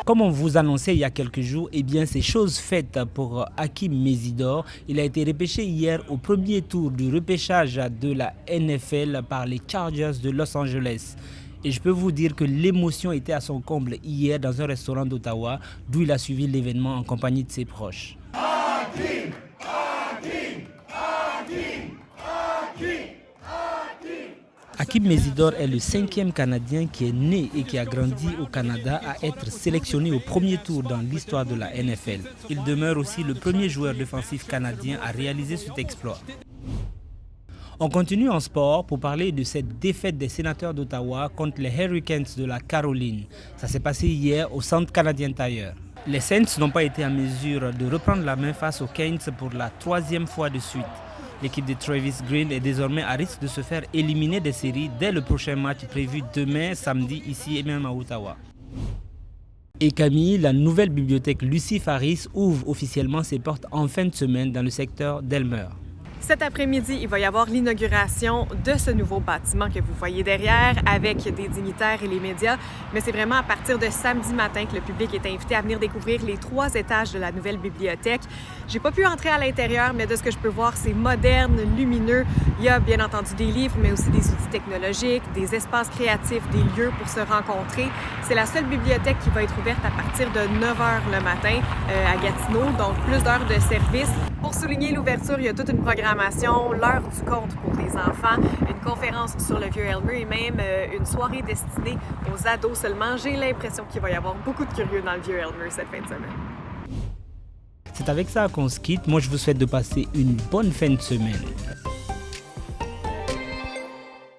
Comme on vous annonçait il y a quelques jours, eh bien c'est chose faite pour Hakeem Mesidor. Il a été repêché hier au premier tour du repêchage de la NFL par les Chargers de Los Angeles. Et je peux vous dire que l'émotion était à son comble hier dans un restaurant d'Ottawa, d'où il a suivi l'événement en compagnie de ses proches. Hakeem, Hakeem, Hakeem, Hakeem. Hakeem Mesidor est le 5e Canadien qui est né et qui a grandi au Canada à être sélectionné au premier tour dans l'histoire de la NFL. Il demeure aussi le premier joueur défensif canadien à réaliser cet exploit. On continue en sport pour parler de cette défaite des Sénateurs d'Ottawa contre les Hurricanes de la Caroline. Ça s'est passé hier au Centre Canadien Tire. Les Saints n'ont pas été en mesure de reprendre la main face aux Canes pour la 3e fois de suite. L'équipe de Travis Green est désormais à risque de se faire éliminer des séries dès le prochain match prévu demain, samedi, ici et même à Ottawa. Et Camille, la nouvelle bibliothèque Lucie Faris ouvre officiellement ses portes en fin de semaine dans le secteur d'Elmer. Cet après-midi, il va y avoir l'inauguration de ce nouveau bâtiment que vous voyez derrière avec des dignitaires et les médias. Mais c'est vraiment à partir de samedi matin que le public est invité à venir découvrir les 3 étages de la nouvelle bibliothèque. J'ai pas pu entrer à l'intérieur, mais de ce que je peux voir, c'est moderne, lumineux. Il y a bien entendu des livres, mais aussi des outils technologiques, des espaces créatifs, des lieux pour se rencontrer. C'est la seule bibliothèque qui va être ouverte à partir de 9 h le matin à Gatineau, donc plus d'heures de service. Pour souligner l'ouverture, il y a toute une programmation, l'heure du conte pour les enfants, une conférence sur le Vieux-Elmer et même une soirée destinée aux ados seulement. J'ai l'impression qu'il va y avoir beaucoup de curieux dans le Vieux-Elmer cette fin de semaine. C'est avec ça qu'on se quitte. Moi, je vous souhaite de passer une bonne fin de semaine.